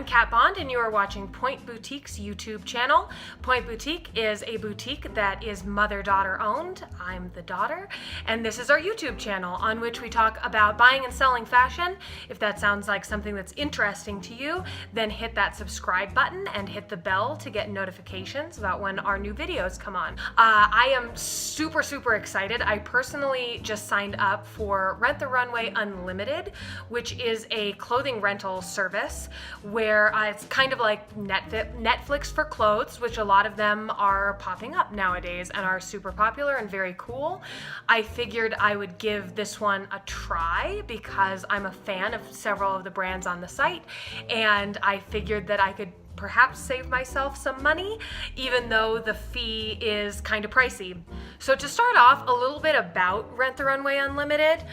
Kat Bond, and you are watching Point Boutique's YouTube channel. Point Boutique is a boutique that is mother-daughter owned. I'm the daughter, and this is our YouTube channel on which we talk about buying and selling fashion. If that sounds like something that's interesting to you, then hit that subscribe button and hit the bell to get notifications about when our new videos come on. I am super excited. I personally just signed up for Rent The Runway Unlimited, which is a clothing rental service where it's kind of like Netflix for clothes, which a lot of them are popping up nowadays and are super popular and very cool. I figured I would give this one a try because I'm a fan of several of the brands on the site, and I figured that I could perhaps save myself some money, even though the fee is kind of pricey. So to start off, a little bit about Rent The Runway Unlimited.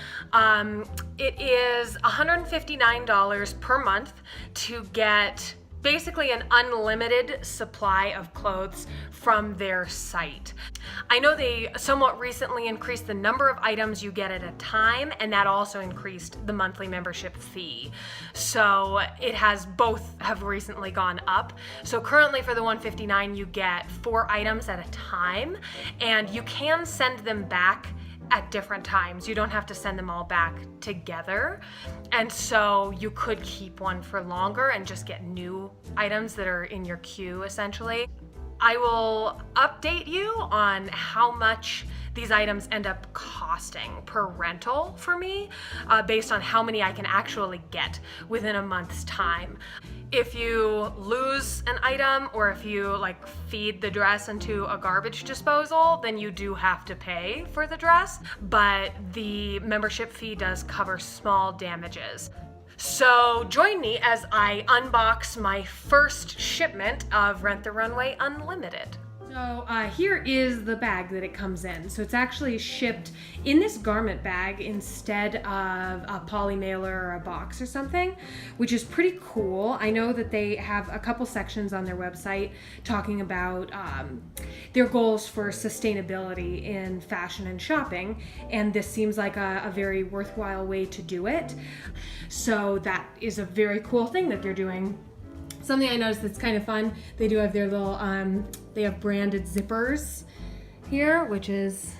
It is $159 per month to get basically an unlimited supply of clothes from their site. I know they somewhat recently increased the number of items you get at a time, and that also increased the monthly membership fee. So both have recently gone up. So currently for the $159, you get 4 items at a time, and you can send them back at different times. You don't have to send them all back together. And so you could keep one for longer and just get new items that are in your queue, essentially. I will update you on how much these items end up costing per rental for me, based on how many I can actually get within a month's time. If you lose an item, or if you feed the dress into a garbage disposal, then you do have to pay for the dress, but the membership fee does cover small damages. So join me as I unbox my first shipment of Rent The Runway Unlimited. So here is the bag that it comes in. So it's actually shipped in this garment bag instead of a poly mailer or a box or something, which is pretty cool. I know that they have a couple sections on their website talking about their goals for sustainability in fashion and shopping, and this seems like a very worthwhile way to do it. So that is a very cool thing that they're doing. Something I noticed that's kind of fun, they do have their little, they have branded zippers here, which is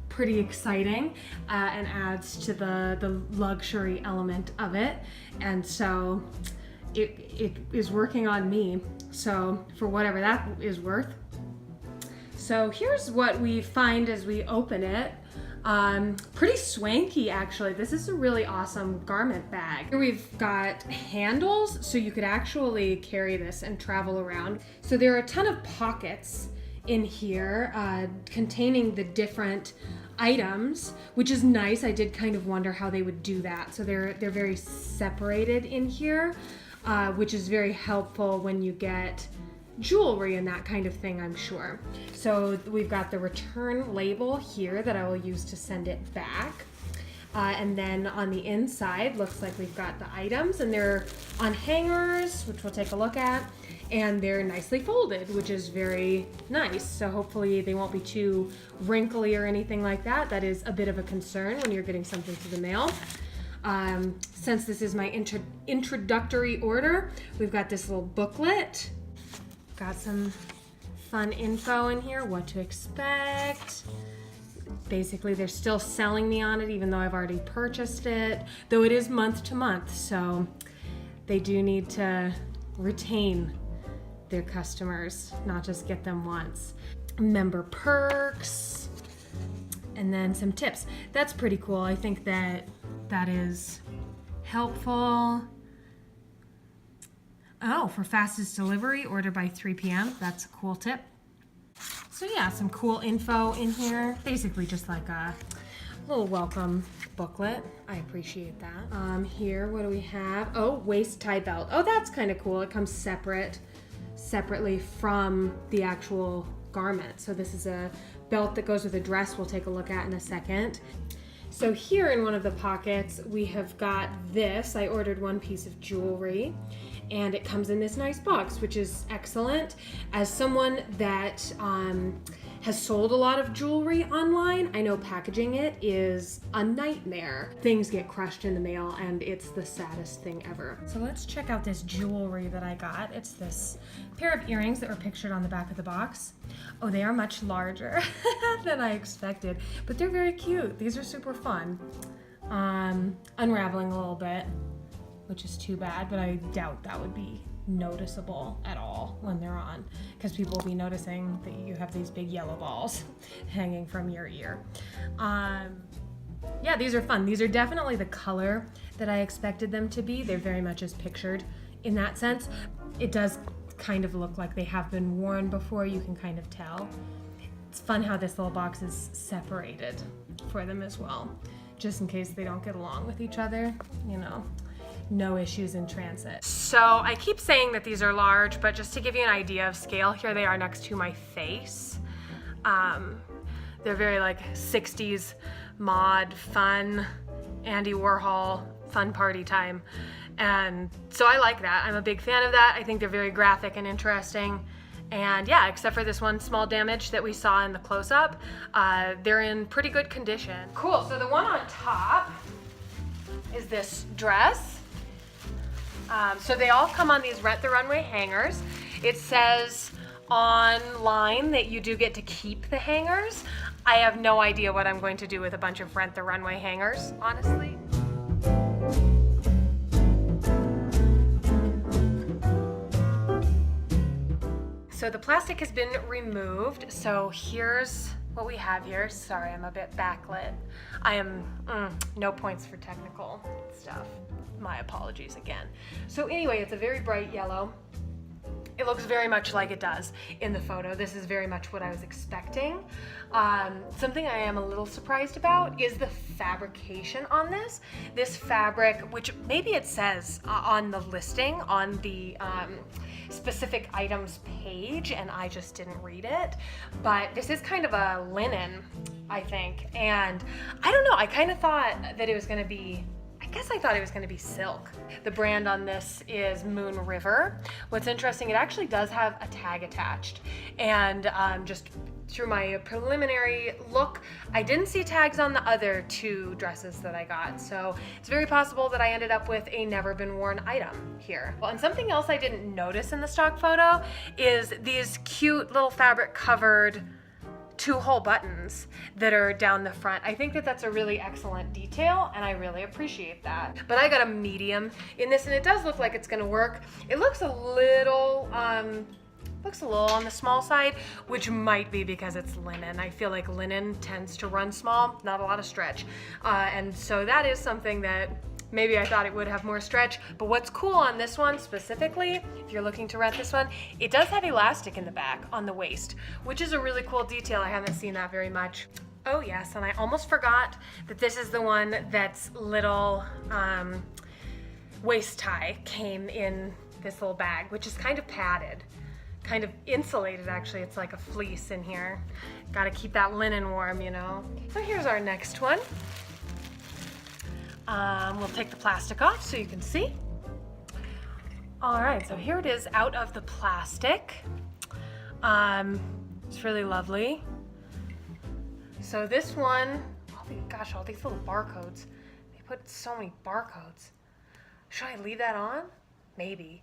pretty exciting and adds to the luxury element of it. And so it is working on me, so for whatever that is worth. So here's what we find as we open it. Pretty swanky, actually. This is a really awesome garment bag. Here we've got handles, so you could actually carry this and travel around. So there are a ton of pockets in here containing the different items, which is nice. I did kind of wonder how they would do that. So they're very separated in here, which is very helpful when you get jewelry and that kind of thing, I'm sure. So we've got the return label here that I will use to send it back. And then on the inside, looks like we've got the items, and they're on hangers, which we'll take a look at, and they're nicely folded, which is very nice. So hopefully they won't be too wrinkly or anything like that. That is a bit of a concern when you're getting something to the mail. Since this is my introductory order, we've got this little booklet. Got some fun info in here, what to expect. Basically, they're still selling me on it even though I've already purchased it, though it is month to month, so they do need to retain their customers, not just get them once. Member perks, and then some tips. That's pretty cool. I think that is helpful. Oh, for fastest delivery, order by 3 p.m. That's a cool tip. So yeah, some cool info in here. Basically just like a little welcome booklet. I appreciate that. Here, what do we have? Oh, waist tie belt. Oh, that's kind of cool. It comes separately from the actual garment. So this is a belt that goes with a dress we'll take a look at in a second. So here in one of the pockets, we have got this. I ordered one piece of jewelry, and it comes in this nice box, which is excellent. As someone that has sold a lot of jewelry online. I know packaging it is a nightmare. Things get crushed in the mail and it's the saddest thing ever. So let's check out this jewelry that I got. It's this pair of earrings that were pictured on the back of the box. Oh, they are much larger than I expected, but they're very cute. These are super fun. Unraveling a little bit, which is too bad, but I doubt that would be noticeable at all when they're on, because people will be noticing that you have these big yellow balls hanging from your ear. Yeah, these are fun. These are definitely the color that I expected them to be. They're very much as pictured in that sense. It does kind of look like they have been worn before, you can kind of tell. It's fun how this little box is separated for them as well, just in case they don't get along with each other, you know. No issues in transit. So I keep saying that these are large, but just to give you an idea of scale, here they are next to my face. They're very like 60s mod, fun, Andy Warhol, fun party time. And so I like that. I'm a big fan of that. I think they're very graphic and interesting. And yeah, except for this one small damage that we saw in the close-up, they're in pretty good condition. Cool, so the one on top is this dress. So they all come on these Rent the Runway hangers. It says online that you do get to keep the hangers. I have no idea what I'm going to do with a bunch of Rent the Runway hangers, honestly. So the plastic has been removed. So here's what we have here. Sorry, I'm a bit backlit. I am, no points for technical stuff. My apologies again. So anyway, it's a very bright yellow. It looks very much like it does in the photo. This is very much what I was expecting. Something I am a little surprised about is the fabrication on this. This fabric, which maybe it says on the listing, on the specific items page, and I just didn't read it, but this is kind of a linen, I think. And I don't know, I kind of thought that it was gonna be, I thought it was going to be silk. The brand on this is Moon River. What's interesting, it actually does have a tag attached. And just through my preliminary look, I didn't see tags on the other two dresses that I got. So it's very possible that I ended up with a never been worn item here. Well, and something else I didn't notice in the stock photo is these cute little fabric covered 2-hole buttons that are down the front. I think that that's a really excellent detail and I really appreciate that. But I got a medium in this and it does look like it's gonna work. It looks a little on the small side, which might be because it's linen. I feel like linen tends to run small, not a lot of stretch. And so that is something that maybe I thought it would have more stretch, but what's cool on this one specifically, if you're looking to rent this one, it does have elastic in the back on the waist, which is a really cool detail. I haven't seen that very much. Oh yes, and I almost forgot that this is the one that's little waist tie came in this little bag, which is kind of padded, kind of insulated actually. It's like a fleece in here. Gotta keep that linen warm, you know. So here's our next one. We'll take the plastic off so you can see. All right, so here it is out of the plastic. It's really lovely. So this one, all these little barcodes. They put so many barcodes. Should I leave that on? Maybe.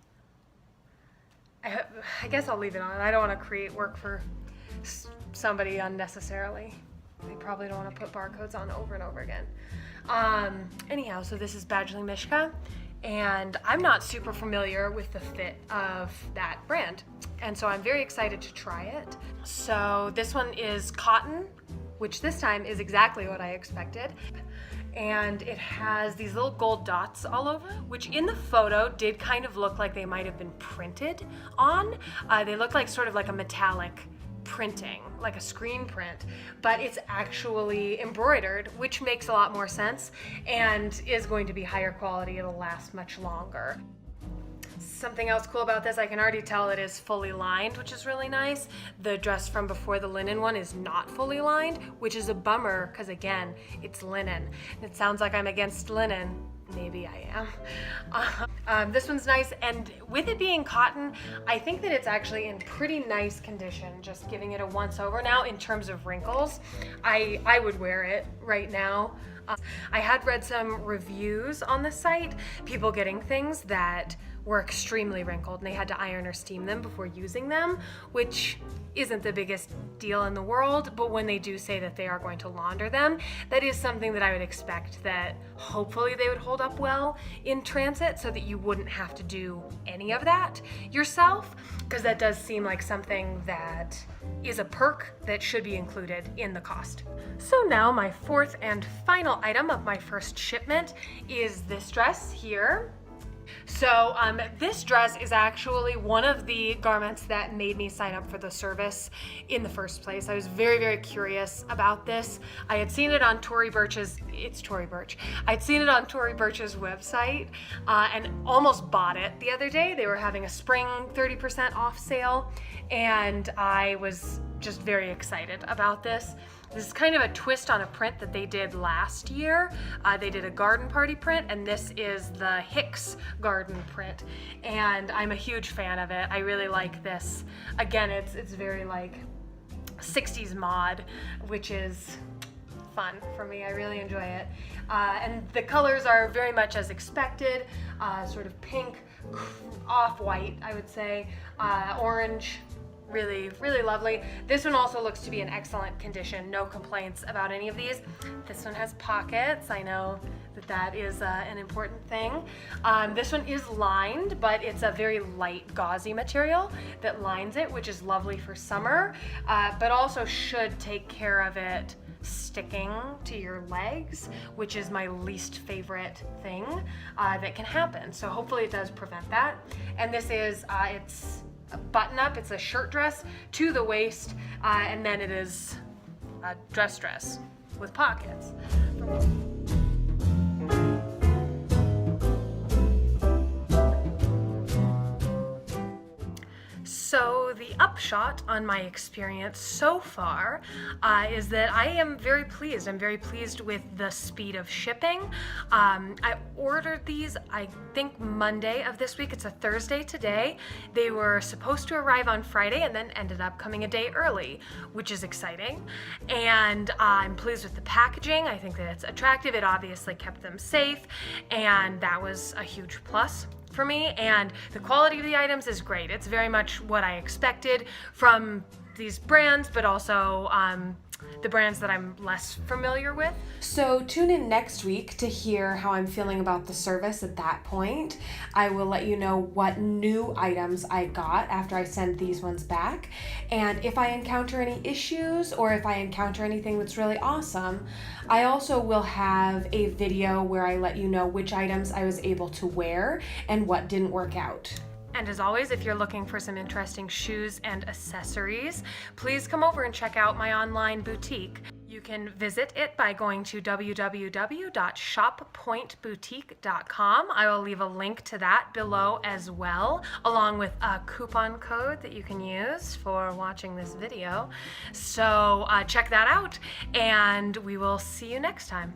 I guess I'll leave it on. I don't want to create work for somebody unnecessarily. They probably don't want to put barcodes on over and over again. Anyhow, so this is Badgley Mishka, and I'm not super familiar with the fit of that brand, and so I'm very excited to try it. So this one is cotton, which this time is exactly what I expected. And it has these little gold dots all over, which in the photo did kind of look like they might have been printed on. They look like sort of like a metallic printing, like a screen print, but it's actually embroidered, which makes a lot more sense and is going to be higher quality. It'll last much longer. Something else cool about this, I can already tell it is fully lined, which is really nice. The dress from before, the linen one, is not fully lined, which is a bummer because again, it's linen. It sounds like I'm against linen. maybe I am. This one's nice, and with it being cotton, I think that it's actually in pretty nice condition, just giving it a once over. Now, in terms of wrinkles, I would wear it right now. I had read some reviews on the site, people getting things that were extremely wrinkled and they had to iron or steam them before using them, which isn't the biggest deal in the world, but when they do say that they are going to launder them, that is something that I would expect that hopefully they would hold up well in transit so that you wouldn't have to do any of that yourself, because that does seem like something that is a perk that should be included in the cost. So now my fourth and final item of my first shipment is this dress here. So this dress is actually one of the garments that made me sign up for the service in the first place. I was very, very curious about this. I had seen it on Tory Burch's, it's Tory Burch. I'd seen it on Tory Burch's website and almost bought it the other day. They were having a spring 30% off sale, and I was just very excited about this. This is kind of a twist on a print that they did last year. They did a garden party print, and this is the Hicks garden print. And I'm a huge fan of it. I really like this. Again, it's very like 60s mod, which is fun for me. I really enjoy it. And the colors are very much as expected, sort of pink, off-white, I would say, orange. Really, really lovely. This one also looks to be in excellent condition. No complaints about any of these. This one has pockets. I know that is an important thing. This one is lined, but it's a very light gauzy material that lines it, which is lovely for summer, but also should take care of it sticking to your legs, which is my least favorite thing that can happen. So hopefully it does prevent that. And this is, it's a button up, it's a shirt dress to the waist, and then it is a dress with pockets. So the upshot on my experience so far is that I am very pleased. I'm very pleased with the speed of shipping. I ordered these, I think Monday of this week. It's a Thursday today. They were supposed to arrive on Friday and then ended up coming a day early, which is exciting. And I'm pleased with the packaging. I think that it's attractive. It obviously kept them safe, and that was a huge plus for me. And the quality of the items is great. It's very much what I expected from these brands, but also the brands that I'm less familiar with. So tune in next week to hear how I'm feeling about the service at that point. I will let you know what new items I got after I send these ones back. And if I encounter any issues or if I encounter anything that's really awesome, I also will have a video where I let you know which items I was able to wear and what didn't work out. And as always, if you're looking for some interesting shoes and accessories, please come over and check out my online boutique. You can visit it by going to www.shoppointboutique.com. I will leave a link to that below as well, along with a coupon code that you can use for watching this video. So check that out, and we will see you next time.